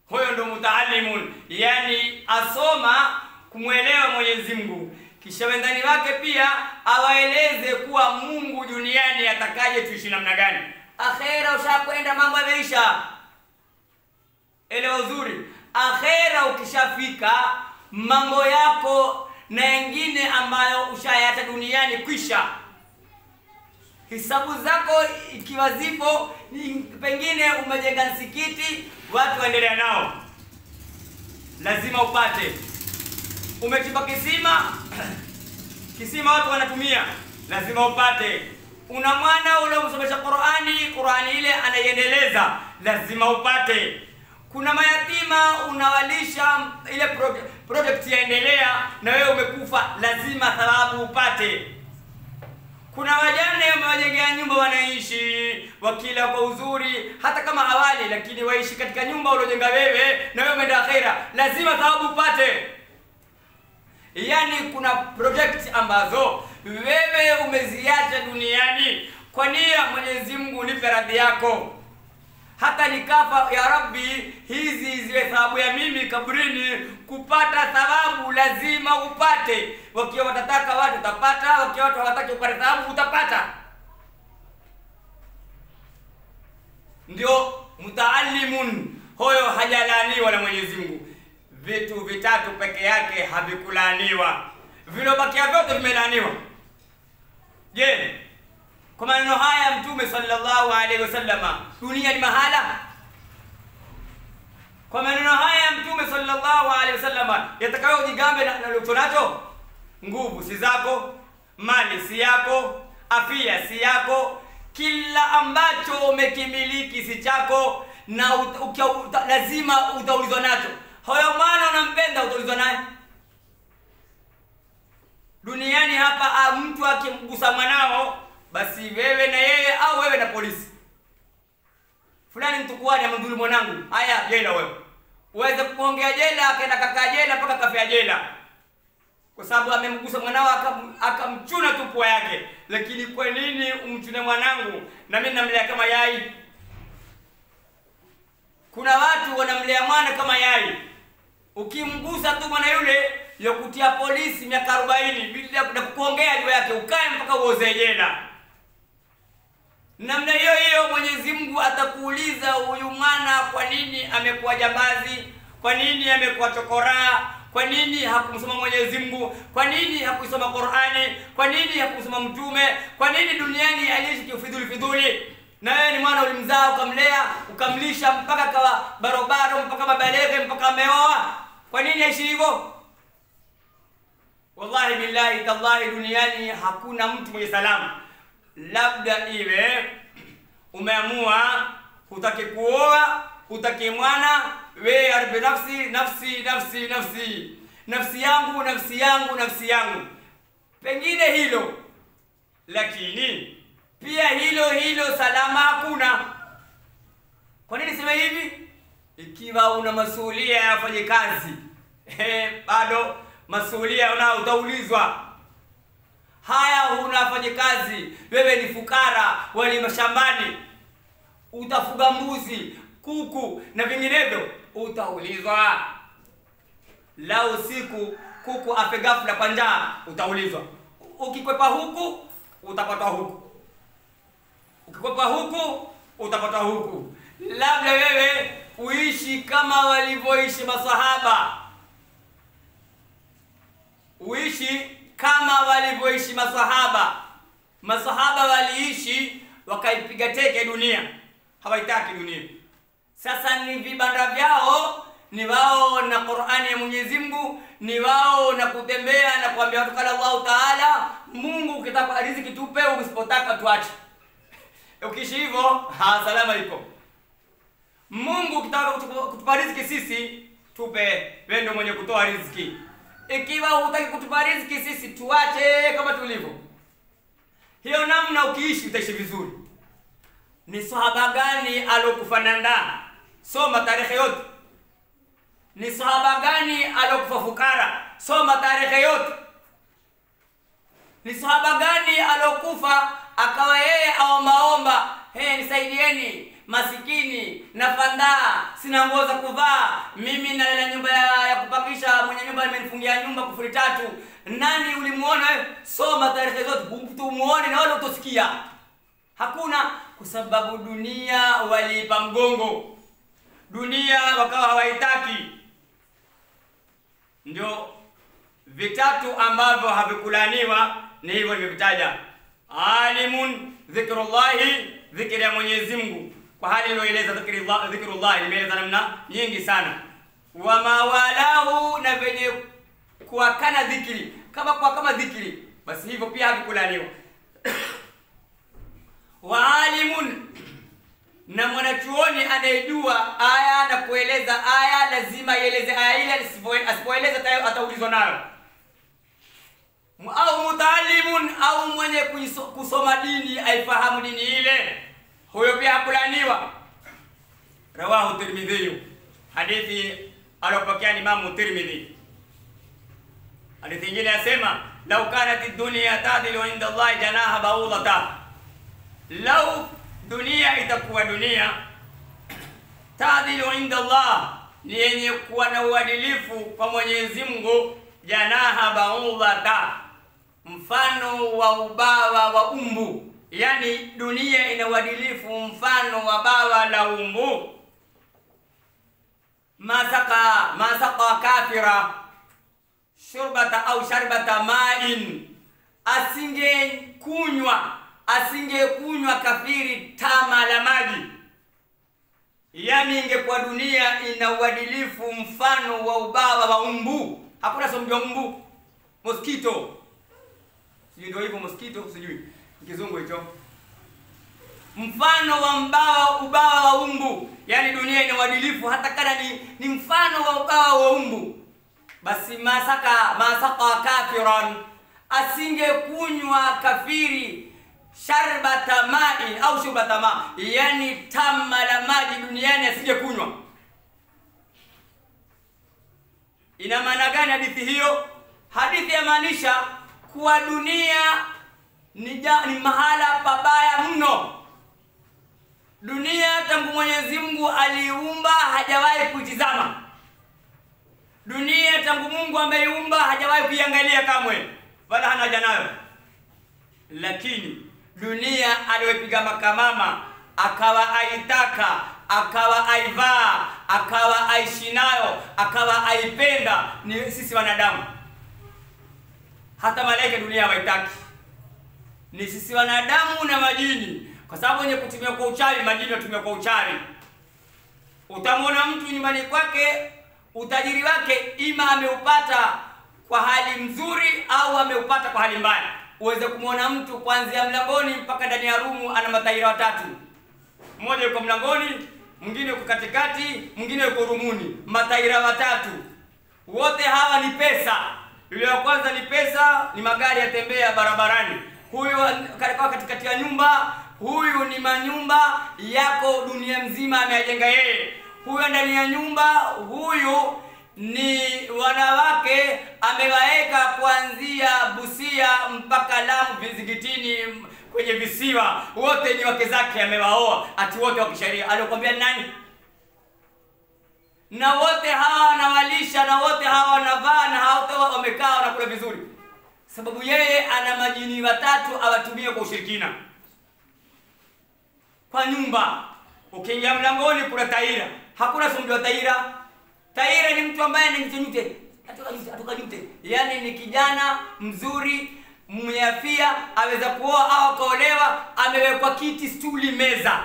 Huyo ndo mutaallimun, yani asoma kumwelewa Mwenyezi Mungu, kisha wendani wake pia awaeleze kuwa Mungu duniani atakaje tuishi namna gani. Akhera ushakwenda, mambo yameisha. Elewa uzuri, akhera ukishafika, mambo yako na wengine ambayo ushayata duniani kwisha. Hisabu zako ikiwa zipo, pengine umejenga msikiti, watu waendelea nao, lazima upate. Umechimba kisima watu wanatumia, lazima upate. Una mwana ule umsomesha Qur'ani ile anaiendeleza, lazima upate. Kuna mayatima unawalisha, ile project yaendelea na wewe umekufa, lazima thawabu upate. Kuna wajane wamewajengea nyumba wanaishi, wakila kwa uzuri hata kama awali, lakini waishi katika nyumba uliojenga wewe na wewe umeenda akhera, lazima thawabu upate. Yani kuna project ambazo wewe umeziacha duniani kwa nia Mwenyezi Mungu nipe radhi yako. Hata nikafa ya Rabbi, hizi ziwe thawabu ya mimi kaburini. Kupata thawabu lazima upate. Wakiwa watataka watu utapata, wakiwa watu hawataki upate thawabu utapata. Ndio mutaallimun, hoyo hajalaniwa na Mwenyezi Mungu. Vitu vitatu peke yake havikulaniwa, vilobakia vyote vimelaniwa. Je, kwa maneno haya Mtume sallallahu alaihi wasallam, dunia ni mahala? Kwa maneno haya Mtume sallallahu alaihi wasallam, yatakayo ujigambe na ulichonacho, nguvu si zako, mali si yako, afya si yako, kila ambacho umekimiliki si chako, na lazima utaulizwa nacho. Hoyo mwana unampenda, utaulizwa naye. Duniani hapa mtu akimgusa mwanao, basi wewe na yeye au wewe na polisi. Fulani mtukuani amemdhulumu mwanangu, haya jela wewe. Uweze kuongea jela, akaenda kaka jela mpaka kafia jela. Kwa sababu amemgusa mwanao akamchuna tu pua yake. Lakini kwa nini umchune mwanangu na mimi namlea kama yai? Kuna watu wanamlea mwana kama yai. Ukimgusa tu mwana yule yakutia polisi miaka 40 bila kuongea juu yake, ukae mpaka uoze jela. Namna hiyo hiyo Mwenyezi Mungu atakuuliza huyu mwana kwa nini amekuwa jambazi, kwa nini amekuwa chokora, kwa nini hakumsoma Mwenyezi Mungu, kwa nini hakusoma Qur'ani, kwa nini hakusoma mtume, kwa nini duniani aliishi kifidhuli. Na wewe ni mwana ulimzaa, ukamlea, ukamlisha mpaka kawa barobaro, mpaka mabalege, mpaka ameoa. Kwa nini aishi hivyo? Wallahi billahi tallahi, duniani hakuna mtu mwenye salama. Labda iwe umeamua hutaki kuoa, hutaki mwana, wewe arbi nafsi yangu, pengine hilo. Lakini pia hilo salama hakuna. Kwa nini sema hivi? Ikiwa una masuhulia ya fanye kazi, bado masuhulia utaulizwa. Haya, unafanya kazi, wewe ni fukara, wali mashambani, utafuga mbuzi, kuku na vinginevyo, utaulizwa. Lao siku kuku afe ghafla kwa njaa, utaulizwa. Ukikwepa huku utapata huku, ukikwepa huku utapata huku. Labda wewe uishi kama walivyoishi maswahaba, uishi kama walivyoishi maswahaba. Maswahaba waliishi wakaipiga teke dunia, hawaitaki dunia. Sasa ni vibanda vyao, ni wao na Qur'ani ya Mwenyezi Mungu, ni wao na kutembea na kuambia watu kala Allah Taala, Mungu ukitaka riziki tupe, usipotaka tuache. Ukiishi hivyo, salama ipo. Mungu ukitaka kutupa riziki sisi, tupe, wewe ndio mwenye kutoa riziki. Ikiwa hutaki kutupa riziki sisi, tuache kama tulivyo. Hiyo namna ukiishi utaishi vizuri. Ni sahaba gani alokufanana? Soma tarehe yote. Ni sahaba gani alokufa fukara? Soma tarehe yote. Ni sahaba gani alokufa akawa yeye aombaomba, nisaidieni masikini na fandaa, sina nguo za kuvaa, mimi nalala nyumba ya kupangisha, mwenye nyumba amenifungia nyumba kufuri 3, Nani ulimuona wewe? Soma tarehe zote umuone na wala utosikia. Hakuna, kwa sababu dunia waliipa mgongo. Dunia wakawa hawaitaki. Ndio vitatu ambavyo havikulaniwa ni hivyo nimevitaja. Alimun, dhikrullahi, dhikri ya Mwenyezi Mungu. Kwa hali iliyoeleza dhikrullah imeeleza namna nyingi sana. Wa mawalahu, na venye kuakana dhikri, kama dhikri, basi hivyo pia havikulaniwa. Wa alimun, na mwanachuoni anayejua aya na kueleza aya lazima ieleze aya ile, asipoeleza ataulizwa nayo. Au mutalimun, au mwenye kusoma dini aifahamu dini ile, huyo pia hakulaniwa. Rawahu Tirmidhi, hadithi aliyopokea Imam Tirmidhi. Hadithi nyingine yasema, law kanat ad-dunya ta'dilu 'inda Allah janaha ba'udata, law dunia itakuwa dunia ta'dilu 'inda Allah, ni yenye kuwa na uadilifu kwa Mwenyezi Mungu, janaha ba'udata, mfano wa ubawa wa umbu. Yani dunia ina uadilifu mfano wa bawa la umbu. Masaka kafira shurbata au sharbata ma'in, asingekunywa kafiri tama la maji. Yani ingekuwa dunia ina uadilifu mfano wa ubawa wa umbu. Hakuna sombwa umbu, mosquito, sijui ndio hivyo mosquito, sijui kizungu hicho. Mfano wa ubawa wa umbu. Yani dunia ina uadilifu hata kana ni mfano wa ubawa wa umbu. Basi masaka kafiran, asingekunywa kafiri sharbata ma'i au shurbata ma, yani tama la maji duniani asingekunywa. Ina maana gani hadithi hiyo? Hadithi yamaanisha kuwa dunia ni mahala pabaya mno. Dunia tangu Mwenyezi Mungu aliumba hajawahi kuitizama. Dunia tangu Mungu ameiumba hajawahi kuiangalia kamwe, wala hana haja nayo. Lakini dunia aliyopiga makamama, akawa aitaka, akawa aivaa, akawa aishi nayo, akawa aipenda, ni sisi wanadamu. Hata malaika dunia hawaitaki, ni sisi wanadamu na majini. Kwa sababu wenye kutumia kwa uchawi, majini watumia kwa uchawi. Utamwona mtu nyumbani kwake utajiri wake ima ameupata kwa hali nzuri au ameupata kwa hali mbaya. Uweze kumwona mtu kuanzia mlangoni mpaka ndani ya rumu ana mataira watatu. Mmoja yuko mlangoni, mwingine yuko katikati, mwingine yuko rumuni. Mataira watatu. Wote hawa ni pesa. Yule wa kwanza ni pesa, ni magari yatembea barabarani. Huyu katikati ya nyumba, huyu ni manyumba yako dunia mzima amejenga yeye. Huyu ndani ya nyumba, huyu ni wanawake amewaeka kuanzia Busia mpaka Lamu, vizingitini, kwenye visiwa. Wote ni wake zake amewaoa, ati wote wa kisheria. Alikwambia nani? Na wote hawa wanawalisha, na wote hawa wanavaa, na wote wamekaa wanakula vizuri. Sababu yeye ana majini watatu awatumie kwa ushirikina. Kwa nyumba, ukiingia mlangoni kuna taira. Hakuna sombi wa taira. Taira ni mtu ambaye anajinyute. Atoka nyute. Yani ni kijana mzuri, mwenye afya, aweza kuoa au kaolewa, amewekwa kiti, stuli, meza.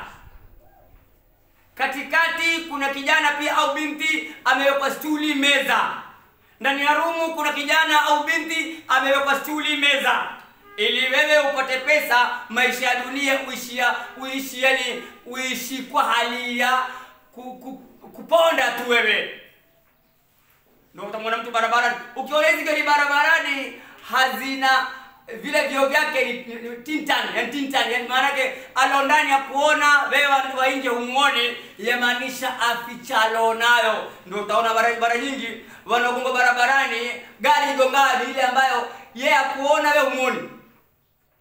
Katikati kuna kijana pia au binti amewekwa stuli, meza. Ndani ya rumu kuna kijana au binti amewekwa stuli, meza. Ili wewe upate pesa, maisha ya dunia uishi kwa hali ya kuponda tu wewe. Ndio utamwona mtu barabarani. Ukiona hizi gari barabarani hazina vile vioo vyake ni tintani, yani maana yake alondani ya kuona wewe wa nje humuone, yamaanisha afichalo nayo. Ndio utaona barabara nyingi wanagonga barabarani, gari gongani ile ambayo yeye akuona wewe humuone.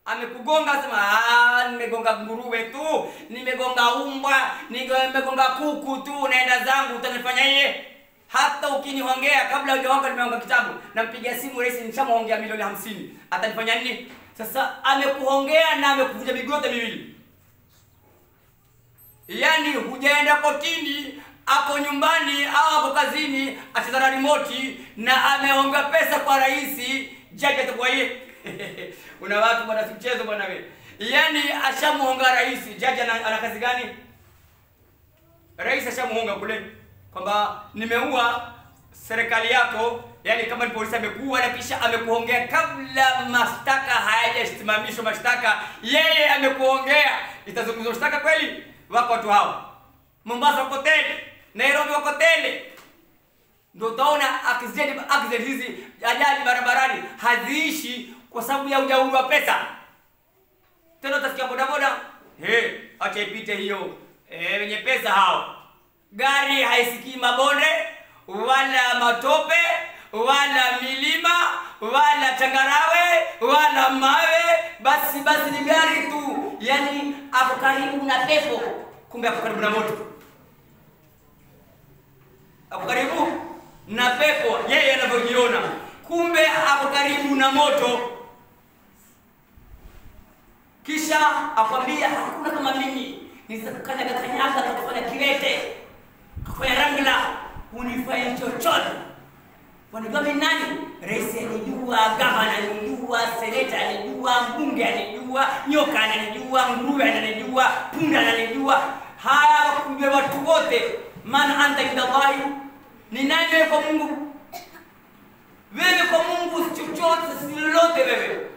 Amekugonga sema nimegonga nguruwe tu, nimegonga umbwa, nimegonga kuku tu, naenda zangu, utanifanya yeye? Hata ukinihongea kabla hujaonga nimeonga kitabu, nampigia simu rais nishamhongea milioni 50. Atanifanya nini? Sasa amekuhongea na amekuvunja miguu miwili. Yaani hujaenda kotini, hapo nyumbani au hapo kazini, acheza remote na amehonga pesa kwa rais, jaji atakuwa yeye. Una watu bwana, si mchezo bwana wewe. Yaani ashamuhonga rais, jaji ana kazi gani? Rais ashamuhonga kule kwamba nimeua serikali yako, yani kama ni polisi amekuua na kisha amekuhongea kabla mashtaka hayajasimamishwa mashtaka, yeye amekuhongea. Itazungumzwa mashtaka kweli? Wako watu hao. Mombasa wako tele, Nairobi wako tele. Ndio utaona accident hizi, ajali barabarani haziishi kwa sababu ya ujauri wa pesa. Tena utasikia bodaboda, acha ipite hiyo. Wenye pesa hao. Gari haisikii mabonde, wala matope, wala milima, wala changarawe, wala mawe, basi ni gari tu. Yani hapo karibu na pepo, kumbe hapo karibu na moto. Hapo karibu na pepo, yeye anavyojiona, kumbe hapo karibu na moto. Kisha akwambia hakuna kama mimi, nizakukanyaga kufanya kilete, kufanya rangla, unifanye chochote. Wanajua mimi nani? Rais anijua, gavana anijua, seneta anijua, mbunge anijua, nyoka anijua, nguruwe anijua, punda anijua. Haya kujua watu wote. Man anta inda Allah, ni nani wewe kwa Mungu? Wewe kwa Mungu si chochote, si lolote wewe.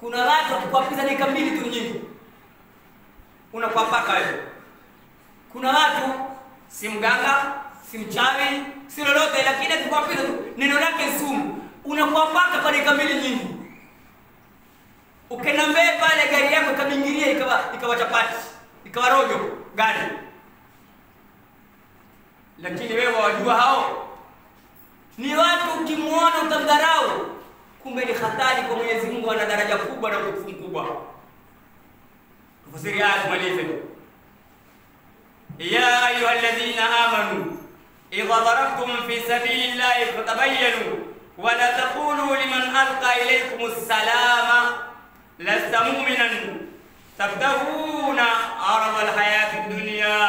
Kuna watu wakikuapiza dakika 2 tu nyingi, unakuapaka wewe. Kuna watu si mganga, si mchawi, si lolote, lakini akikuapiza tu neno lake sumu, unakuapaka kwa dakika 2 nyingi. Ukenambea pale gari yako ikabingiria ikawa chapati, ikawa rojo gari. Lakini wewe wajua hao ni watu ukimuona utamdharau, kumbe ni hatari kwa Mwenyezi Mungu, ana daraja kubwa na utukufu mkubwa. Tafsiri haya tumalize. Ya ayyuhalladhina amanu idha darabtum fi sabilillahi fatabayyanu wa la taqulu liman alqa ilaykumus salama lasta mu'minan tabtaghuna 'arada al-hayati ad-dunya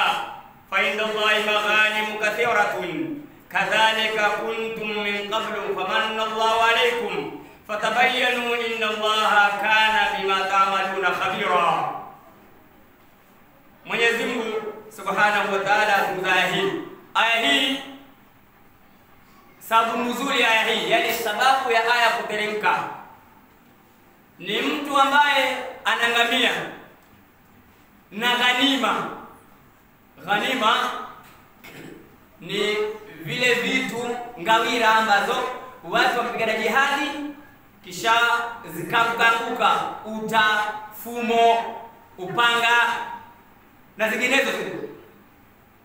fa inda Allahi maghanim kathiratun kadhalika kuntum min qablu famanna Allahu alaykum fatabayyanu inna Allaha kana bima ta'maluna khabira. Mwenyezi Mungu Subhanahu wa Ta'ala azungumza hii. Aya hii, sababu nuzuli aya hii, yani sababu ya aya kuteremka, ni mtu ambaye anangamia na ghanima. Ghanima ni vile vitu ngawira ambazo watu wapigana jihadi kisha zikaanguka, uta, fumo, upanga na zinginezo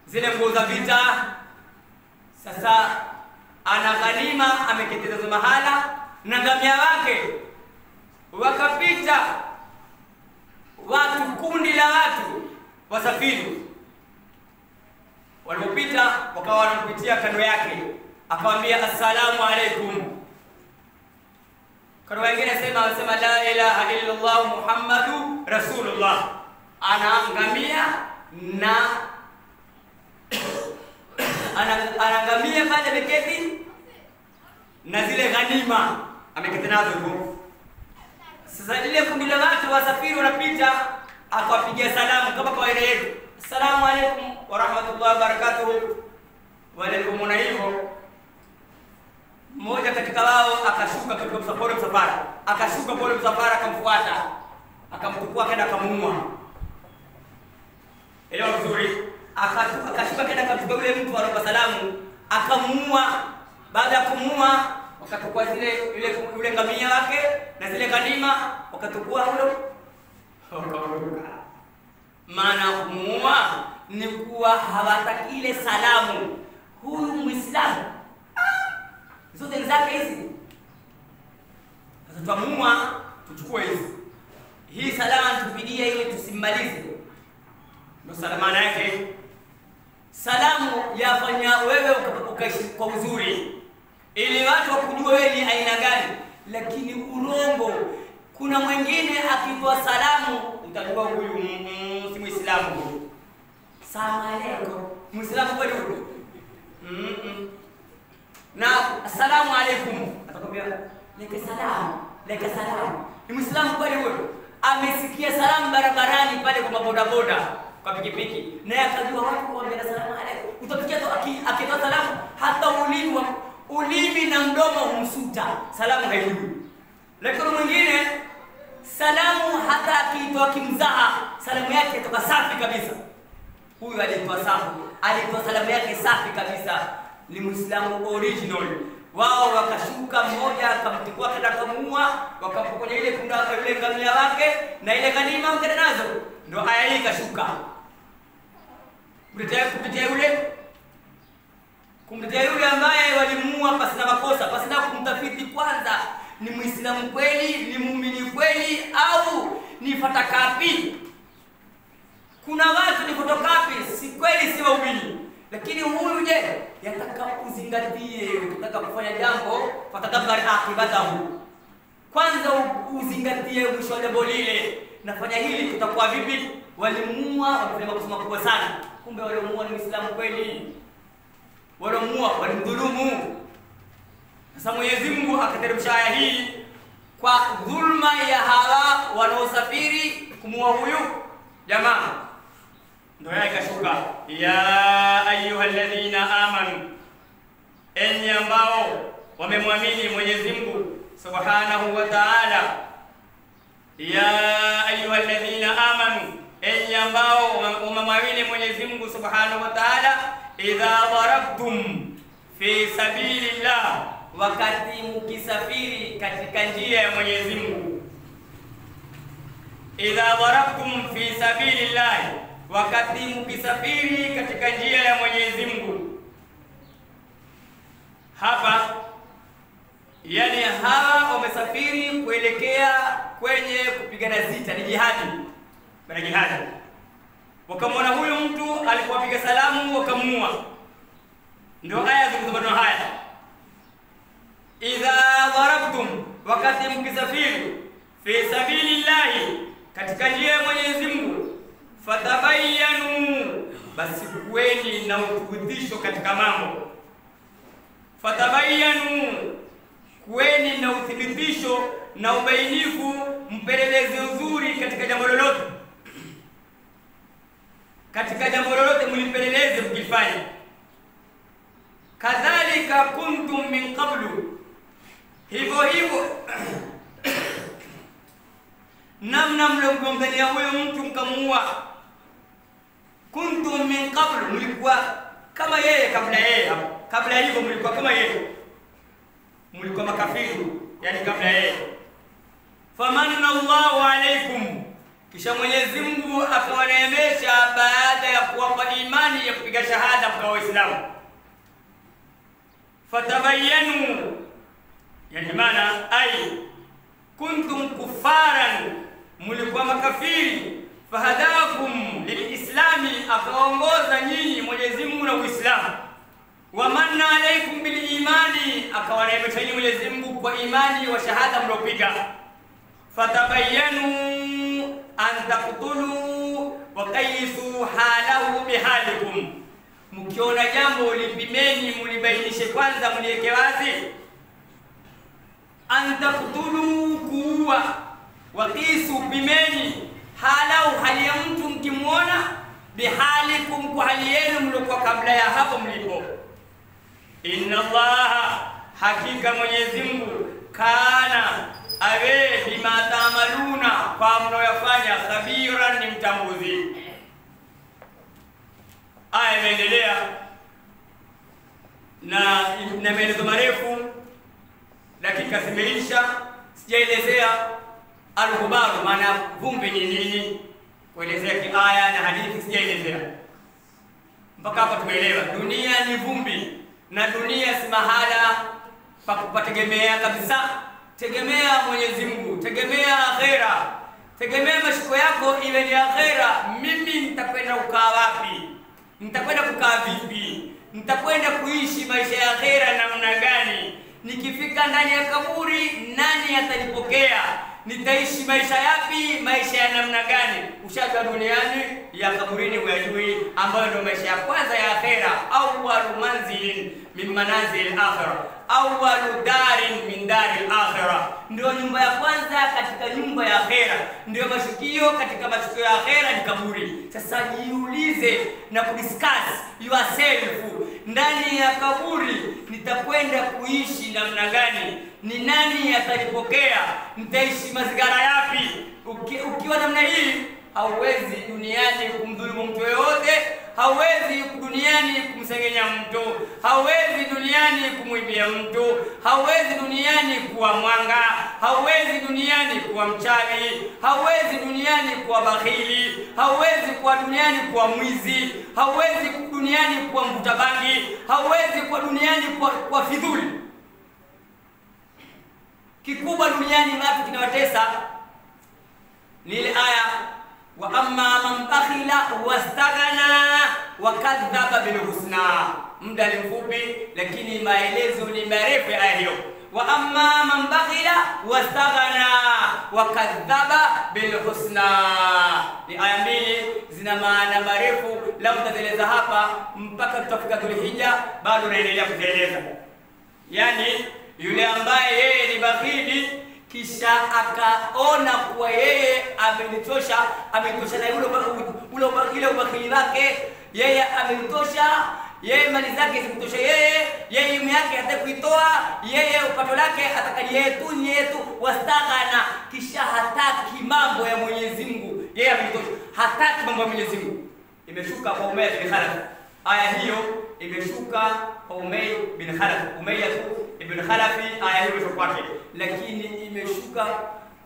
zile nguo za vita. Sasa ana ghanima, ameketeza mahala na ngamia wake, wakapita watu, kundi la watu wasafiri. Walipopita wakawa wanampitia kando yake, akamwambia assalamu alaikum. Kando wengine anasema la ilaha illa Allah Muhammadu Rasulullah. Anaangamia na anaangamia pale ameketi na zile ghanima ameketi nazo huko. Sasa ile kundi la watu wasafiri wanapita, akawapigia salamu kama kawaida yetu, assalamu alaykum wa rahmatullahi wa barakatuh. Wale kumona hivyo, mmoja katika wao akashuka katika msafara, akashuka pole msafara, akamfuata, akamchukua kaenda akamuua. Elewa vizuri, akashuka kaenda akamchukua yule mtu aliyompa salamu, akamuua. Baada ya kumuua, wakachukua yule ngamia wake na zile ghanima, wakachukua huyo. Maana kumuua ni kuwa hawataki ile salamu. Huyu Muislamu zote zake hizi, sasa tumuua, tuchukue hizi, hii salama tupigie ili tusimalize. Ndio salama yake. salamu yafanya wewe ukaishi kwa uzuri, ili watu wakujue wewe ni aina gani. Lakini urongo, kuna mwingine akitoa salamu utajua huyu si Muislamu huyu. Salamu alaykum, Muislamu kweli huyu? Na assalamu alaykum atakwambia leke salamu. Ni Muislamu kweli huyo? Amesikia salamu barabarani pale kwa bodaboda, kwa pikipiki, naye akajua watu kuambia salamu alaykum. Utafikia tu akitoa salamu hata ulimi na mdomo humsuta, salamu haijui. Lakini mwingine salamu hata akitoa kimzaha, salamu yake itoka safi kabisa. Huyu alitoa salamu yake safi kabisa, ni Muislamu original. Wao wakashuka, mmoja akamchukua kenda kumuua, wakapokonya ile ngamia wake na ile ganima wakaenda nazo. Ndio aya hii ikashuka kumtetea yule ambaye walimuua pasina makosa, pasina kumtafiti kwanza ni Muislamu kweli, ni muumini kweli, au ni fatakapi. Kuna watu ni fotokapi, si kweli, si waumini. Lakini huyu je, yataka uzingatie, unataka kufanya jambo, fatadabari akibatahu. Kwanza uzingatie mwisho wa jambo lile, nafanya hili tutakuwa vipi? Walimuua, wamefanya makosa makubwa sana. Kumbe walimuua ni Muislamu kweli. Walimuua, walimdhulumu. Sasa Mwenyezi Mungu akateremsha aya hii kwa dhulma ya hawa wanaosafiri kumuua huyu jamaa. Ndio aya ikashuka, ya ayyuhalladhina amanu, enyi ambao wamemwamini Mwenyezi Mungu Subhanahu wa Ta'ala. Ya ayyuhalladhina amanu, enyi ambao wamemwamini Mwenyezi Mungu Subhanahu wa Ta'ala, idha darabtum fi sabilillah, wakati mkisafiri katika njia ya Mwenyezi Mungu. Idha darabtum fi sabilillah, wakati mkisafiri katika njia ya Mwenyezi Mungu. Hapa yani hawa wamesafiri kuelekea kwenye kupigana zita, ni jihadi. Bana jihadi. Wakamwona huyu mtu alipopiga salamu wakamuua. Ndio aya zilizobanwa haya. Idha darabtum, wakati mkisafiri fi sabilillahi, katika njia ya Mwenyezi Mungu, fatabayyanu, basi kuweni na uthibitisho katika mambo. Fatabayyanu, kuweni na uthibitisho na ubainifu, mpelelezi uzuri katika jambo lolote. Katika jambo lolote mlipeleleze mkifanya. Kadhalika kuntum min qablu, hivyo namna mlomgomdania huyo mtu mkamuua. Kuntum min qablu, mlikuwa kama yeye kabla yeye. Kabla hivyo mlikuwa kama yeye, mlikuwa makafiri, yani kabla yeye. Famanna Allahu alaykum, kisha Mwenyezi Mungu akawaneemesha baada ya kuwapa imani ya kupiga shahada kwa Waislamu. Fatabayyanu, yani maana ai kuntum kufaran, mlikuwa makafiri, fahadakum lilislami, akaongoza nyinyi Mwenyezi Mungu na Uislamu. Wa manna alaykum bil imani, akawaneemesha nyinyi Mwenyezi Mungu kwa imani wa shahada mliopiga. Fatabayyanu an taqtulu wa qayisu halahu bihalikum, mkiona jambo lipimeni, mlibainishe kwanza, mliweke wazi. An taqtulu, kuua, wa qisu, pimeni, halahu, hali ya mtu mkimuona, bihalikum, kwa hali yenu mlikuwa kabla ya hapo mlipo. Inna Allaha, hakika Mwenyezi Mungu, kana, awe, bima taamaluna, kwa mnayoyafanya, khabiran, ni mtambuzi. Aya imeendelea na maelezo marefu, dakika zimeisha, sijaelezea al-ghubaru, maana vumbi ni nini, kuelezea kiaya na hadithi sijaelezea. Mpaka hapa tumeelewa dunia ni vumbi, na dunia si mahala pa kupategemea kabisa. Tegemea Mwenyezi Mungu, tegemea akhera, tegemea mashiko yako iwe ni akhera. Mimi nitakwenda ukaa wapi? nitakwenda kukaa vipi? Nitakwenda kuishi maisha ya akhera namna gani? Nikifika ndani ya kaburi nani atanipokea? Nitaishi maisha yapi? Maisha ya namna gani? Ushajua duniani, ya kaburini huyajui, ambayo ndio maisha ya kwanza ya akhera. Awwalu manzilin min manazil akhira, awwalu darin min daril akhira, ndio nyumba ya kwanza katika nyumba ya akhera, ndio mashukio katika mashukio ya akhera ni kaburi. Sasa jiulize na kudiscuss yourself, ndani ya kaburi nitakwenda kuishi namna gani? Ni nani atanipokea? Nitaishi mazingira yapi? Ukiwa namna hii, hauwezi duniani kumdhulumu mtu yoyote, hauwezi duniani kumsengenya mtu, hauwezi duniani kumwibia mtu, hauwezi duniani kuwa mwanga, hauwezi duniani kuwa mchawi, hauwezi duniani kuwa bakhili, hauwezi kuwa duniani kuwa mwizi, hauwezi duniani kuwa mvuta bangi, hauwezi kuwa duniani kuwa fidhuli. Kikubwa duniani watu kinawatesa ni ile aya, wa amma man bakhila wastaghna wa kadhaba bil husna. Muda ni mfupi lakini maelezo ni marefu aya hiyo. Wa amma man bakhila wastaghna wa kadhaba bil husna. Ni aya mbili zina maana marefu, la mtaeleza hapa mpaka tutafika Dhulhijja, bado naendelea kueleza. Yani yule ambaye yeye ni bakhili kisha akaona kuwa yeye amenitosha na ile ubakhili wake, yeye amenitosha, yeye mali zake zimtosha yeye elimu yake atakuitoa, yeye upato lake atakaje yetu wastaghana, kisha hataki mambo ya Mwenyezi Mungu, yeye amenitosha, hataki mambo ya Mwenyezi Mungu. Imeshuka kwa Umayya bin Khalaf, aya hiyo imeshuka kwa Umayya bin Khalaf, Umayya ibn Khalaf, aya hiyo imeshuka kwake, lakini imeshuka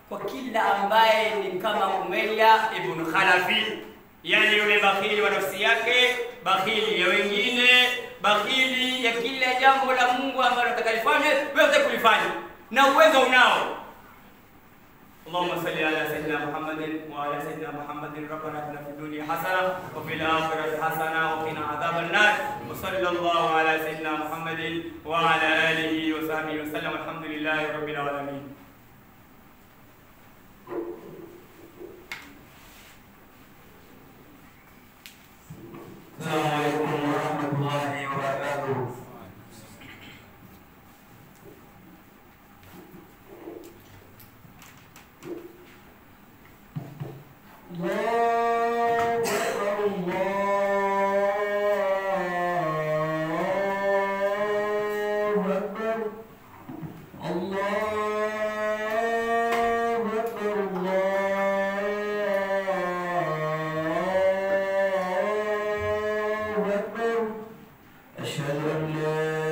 kwa kila ambaye ni kama Umayya ibn Khalaf, yani yule bakhili wa nafsi yake, bakhili ya wengine, bakhili ya kila jambo la Mungu ambalo atakalifanya wewe utakulifanya na uwezo unao. اللهم صل على سيدنا محمد وعلى سيدنا محمد. ربنا اتنا في الدنيا حسنه وفي الاخره حسنه وقنا عذاب النار. وصلى الله على سيدنا محمد وعلى اله وصحبه وسلم. الحمد لله رب العالمين. السلام عليكم ورحمه الله وبركاته. أشهد أن لا